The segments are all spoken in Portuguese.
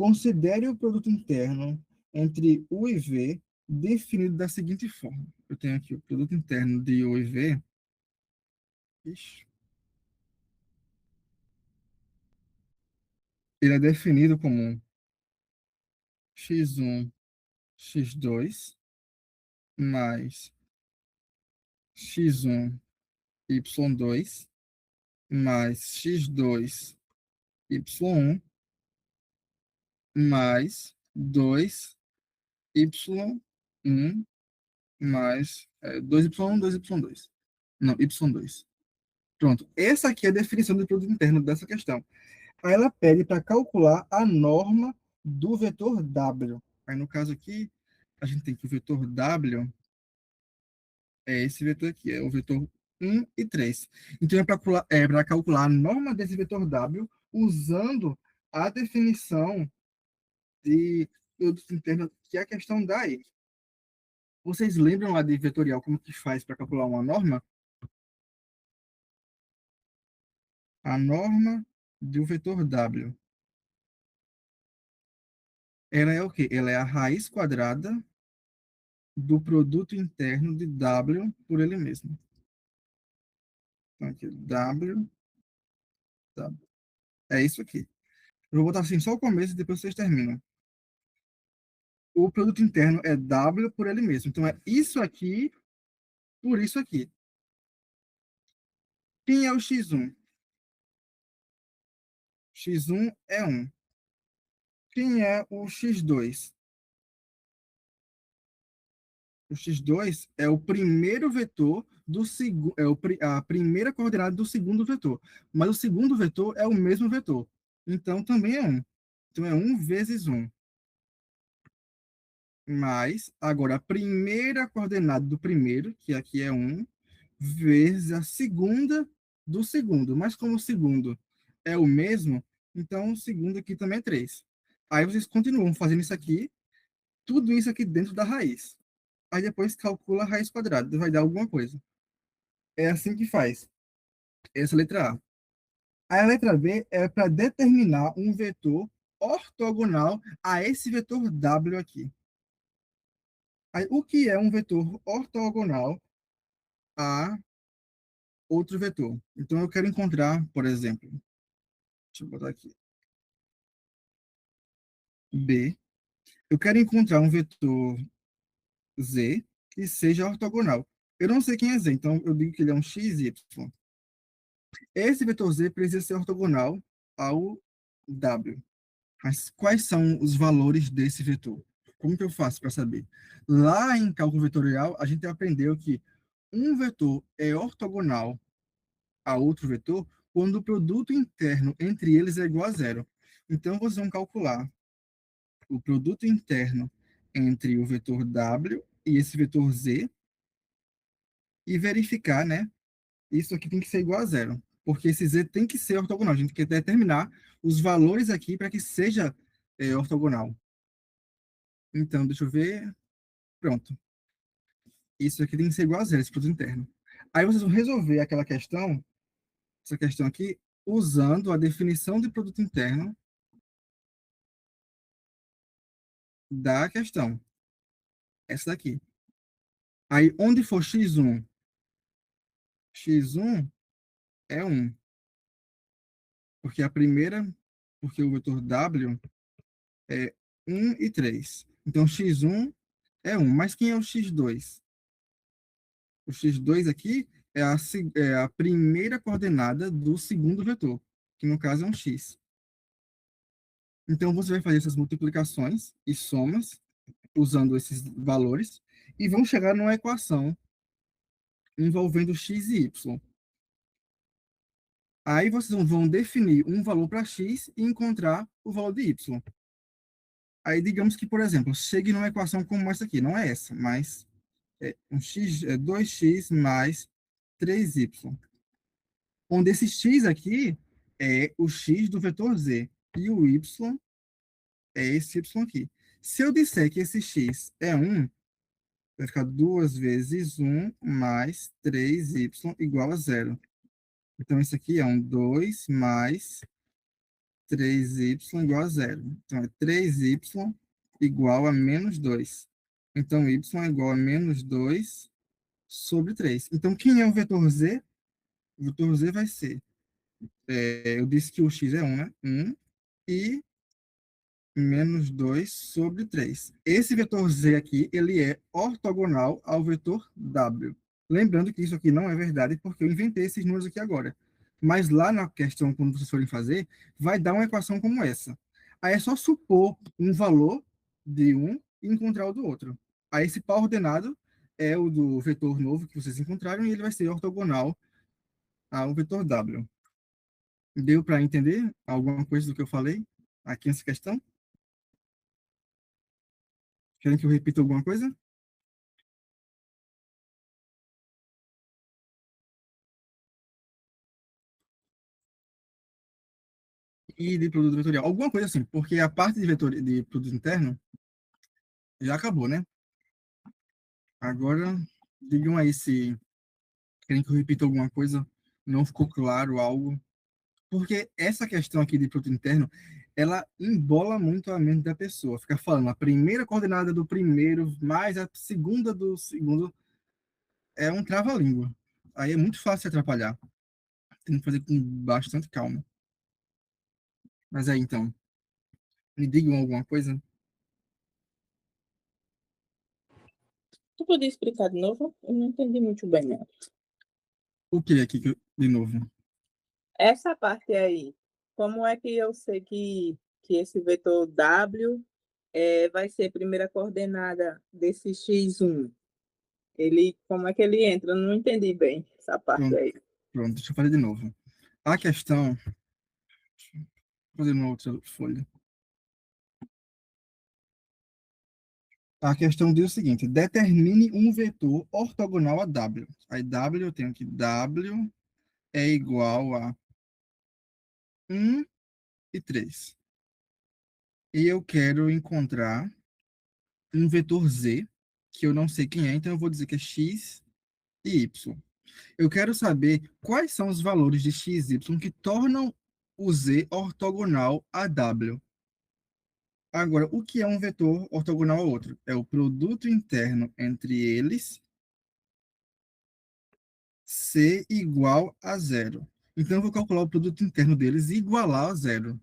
Considere o produto interno entre U e V definido da seguinte forma. Eu tenho aqui o produto interno de U e V. Ixi. Ele é definido como x1, x2, mais x1, y2, mais x2, y1, mais 2y1, mais 2y1, 2y2. Não, y2. Pronto. Essa aqui é a definição do produto interno dessa questão. Aí ela pede para calcular a norma do vetor W. Aí, no caso aqui, a gente tem que o vetor W é esse vetor aqui, é o vetor 1 e 3. Então, para calcular a norma desse vetor W usando a definição de produto interno que a questão dá aí. Vocês lembram lá de vetorial como que faz para calcular uma norma? A norma do vetor W. Ela é o quê? Ela é a raiz quadrada do produto interno de W por ele mesmo. Então, aqui, W, W. É isso aqui. Eu vou botar assim só o começo e depois vocês terminam. O produto interno é W por ele mesmo. Então, é isso aqui por isso aqui. Quem é o X1? X1 é 1. Quem é o X2? O x2 é o primeiro vetor do segundo, a primeira coordenada do segundo vetor. Mas o segundo vetor é o mesmo vetor. Então, também é 1. Então, é 1 vezes 1. Mais, agora, a primeira coordenada do primeiro, que aqui é 1, vezes a segunda do segundo. Mas como o segundo é o mesmo, então o segundo aqui também é 3. Aí vocês continuam fazendo isso aqui, tudo isso aqui dentro da raiz. Aí depois calcula a raiz quadrada, vai dar alguma coisa. É assim que faz. Essa é a letra A. Aí a letra B é para determinar um vetor ortogonal a esse vetor W aqui. Aí, o que é um vetor ortogonal a outro vetor? Então, eu quero encontrar, por exemplo, deixa eu botar aqui, B. Eu quero encontrar um vetor Z que seja ortogonal. Eu não sei quem é Z, então eu digo que ele é um XY. Esse vetor Z precisa ser ortogonal ao W. Mas quais são os valores desse vetor? Como que eu faço para saber? Lá em cálculo vetorial, a gente aprendeu que um vetor é ortogonal a outro vetor quando o produto interno entre eles é igual a zero. Então, vocês vão calcular o produto interno entre o vetor W e esse vetor Z e verificar, né? Isso aqui tem que ser igual a zero, porque esse Z tem que ser ortogonal. A gente quer determinar os valores aqui para que seja ortogonal. Então, deixa eu ver. Pronto. Isso aqui tem que ser igual a zero, esse produto interno. Aí vocês vão resolver aquela questão, essa questão aqui, usando a definição de produto interno da questão. Essa daqui. Aí, onde for x1, x1 é 1. Porque a primeira, porque o vetor w é 1 e 3. Então, x1 é 1. Mas quem é o x2? O x2 aqui é a primeira coordenada do segundo vetor, que no caso é um x. Então, você vai fazer essas multiplicações e somas, usando esses valores, e vão chegar numa equação envolvendo x e y. Aí vocês vão definir um valor para x e encontrar o valor de y. Aí, digamos que, por exemplo, chegue numa equação como essa aqui, não é essa, mas é 2x mais 3y. Onde esse x aqui é o x do vetor z e o y é esse y aqui. Se eu disser que esse x é 1, vai ficar 2 vezes 1 mais 3y igual a 0. Então, isso aqui é um 2 mais 3y igual a zero. Então, é 3y igual a menos 2. Então, y é igual a menos 2 sobre 3. Então, quem é o vetor z? O vetor z vai ser, eu disse que o x é 1, né? 1 e menos 2 sobre 3. Esse vetor z aqui, ele é ortogonal ao vetor w. Lembrando que isso aqui não é verdade, porque eu inventei esses números aqui agora. Mas lá na questão, quando vocês forem fazer, vai dar uma equação como essa. Aí é só supor um valor de um e encontrar o do outro. Aí esse par ordenado é o do vetor novo que vocês encontraram e ele vai ser ortogonal ao vetor w. Deu para entender alguma coisa do que eu falei aqui nessa questão? Querem que eu repita alguma coisa? E de produto vetorial. Alguma coisa assim, porque a parte de produto interno já acabou, né? Agora, digam aí se querem que eu repita alguma coisa, não ficou claro algo. Porque essa questão aqui de produto interno, ela embola muito a mente da pessoa. Fica falando a primeira coordenada do primeiro, mais a segunda do segundo, é um trava-língua. Aí é muito fácil se atrapalhar. Tem que fazer com bastante calma. Mas aí, então, me digam alguma coisa. Tu podia explicar de novo? Eu não entendi muito bem, né? O que aqui, de novo? Essa parte aí, como é que eu sei que esse vetor W vai ser a primeira coordenada desse x1? Ele, como é que ele entra? Eu não entendi bem essa parte Pronto, aí. pronto, deixa eu fazer de novo. A questão, vou fazer uma outra folha. A questão diz o seguinte: determine um vetor ortogonal a W. Aí W eu tenho que W é igual a 1 e 3. E eu quero encontrar um vetor Z, que eu não sei quem é, então eu vou dizer que é X e Y. Eu quero saber quais são os valores de X e Y que tornam o Z ortogonal a W. Agora, o que é um vetor ortogonal ao outro? É o produto interno entre eles, C igual a zero. Então, eu vou calcular o produto interno deles e igualar a zero.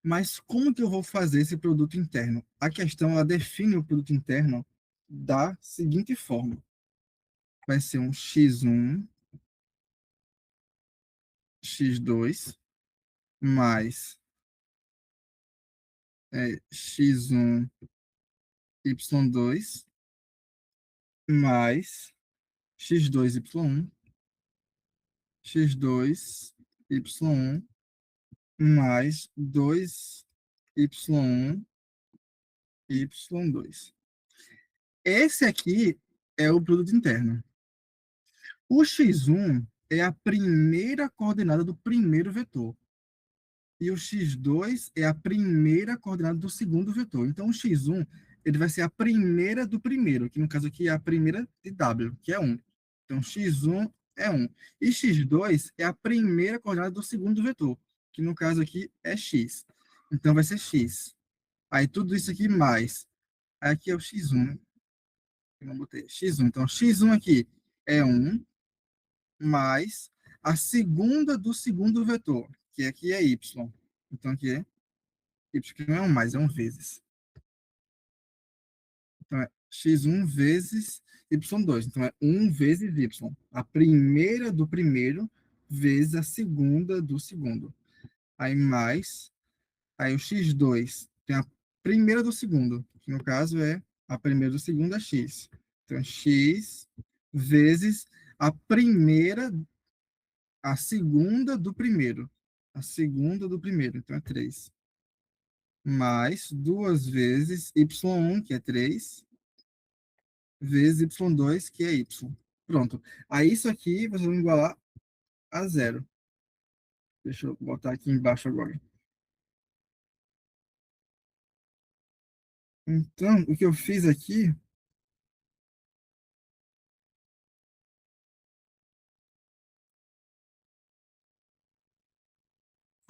Mas como que eu vou fazer esse produto interno? A questão, ela define o produto interno da seguinte forma. Vai ser um x1, x2, mais x1, y2, mais x2, y1, x2, y1, mais 2y1, y2. Esse aqui é o produto interno. O x1 é a primeira coordenada do primeiro vetor. E o x2 é a primeira coordenada do segundo vetor. Então, o x1 ele vai ser a primeira do primeiro, que no caso aqui é a primeira de w, que é 1. Então, x1 é 1. E x2 é a primeira coordenada do segundo vetor, que no caso aqui é x. Então, vai ser x. Aí, tudo isso aqui mais. Aqui é o x1. Eu não botei x1. Então, x1 aqui é 1, mais a segunda do segundo vetor, que aqui é y. Então, aqui é y, que não é um mais, é um vezes. Então, é x1 vezes y2. Então, é 1 vezes y. A primeira do primeiro vezes a segunda do segundo. Aí, mais. Aí, o x2 tem a primeira do segundo, que no caso é a primeira do segundo é x. Então, x vezes a primeira, a segunda do primeiro. A segunda do primeiro, então é 3. Mais 2 vezes y1, que é 3, vezes y2, que é y. Pronto. Aí isso aqui vocês vão igualar a zero. Deixa eu botar aqui embaixo agora. Então, o que eu fiz aqui,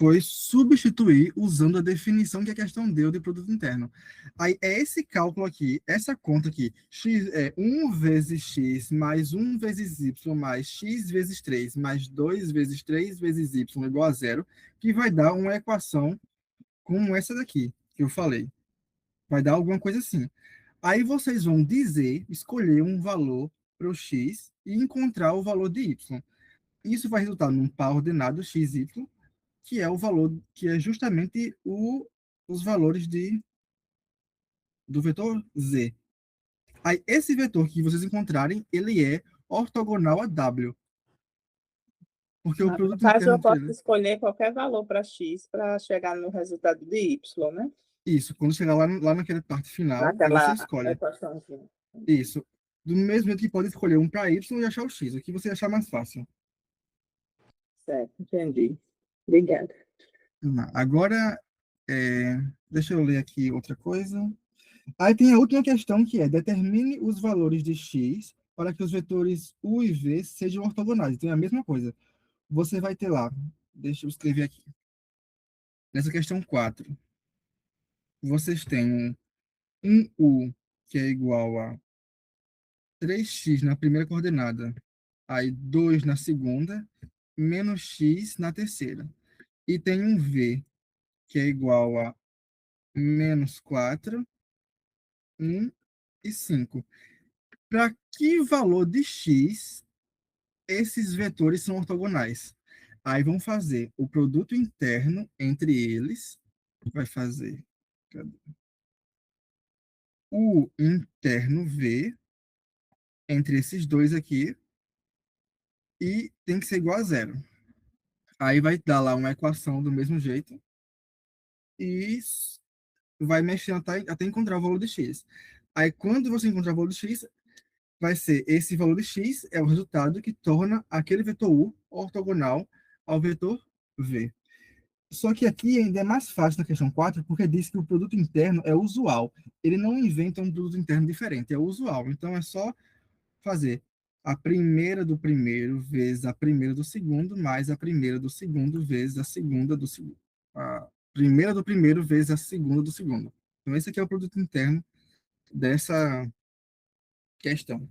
foi substituir usando a definição que a questão deu de produto interno. Aí é esse cálculo aqui, essa conta aqui, x é 1 vezes x mais 1 vezes y mais x vezes 3 mais 2 vezes 3 vezes y igual a zero, que vai dar uma equação como essa daqui, que eu falei. Vai dar alguma coisa assim. Aí vocês vão dizer, escolher um valor para o x e encontrar o valor de y. Isso vai resultar num par ordenado xy, que é o valor, que é justamente os valores do vetor z. Aí, esse vetor que vocês encontrarem, ele é ortogonal a W, porque o No produto caso, interno eu entre posso eles, escolher qualquer valor para x para chegar no resultado de y, né? isso, quando chegar lá naquela parte final, aí você Naquela escolhe. equaçãozinha. Isso. Do mesmo jeito que pode escolher um para Y e achar o X, o que você achar mais fácil. Certo, entendi. Obrigada. Agora, deixa eu ler aqui outra coisa. Aí tem a última questão que é: determine os valores de x para que os vetores u e v sejam ortogonais. Então é a mesma coisa. Você vai ter lá, deixa eu escrever aqui. Nessa questão 4, vocês têm um u que é igual a 3x na primeira coordenada, aí 2 na segunda, menos x na terceira. E tem um v que é igual a menos 4, 1 e 5. Para que valor de x esses vetores são ortogonais? Aí vão fazer o produto interno entre eles, vai fazer o interno v entre esses dois aqui, e tem que ser igual a zero. Aí vai dar lá uma equação do mesmo jeito e vai mexer até encontrar o valor de x. Aí quando você encontrar o valor de x, vai ser esse valor de x é o resultado que torna aquele vetor u ortogonal ao vetor v. Só que aqui ainda é mais fácil na questão 4, porque diz que o produto interno é usual. Ele não inventa um produto interno diferente, é usual. Então é só fazer a primeira do primeiro vezes a primeira do segundo, mais a primeira do segundo vezes a segunda do segundo. A primeira do primeiro vezes a segunda do segundo. Então esse aqui é o produto interno dessa questão.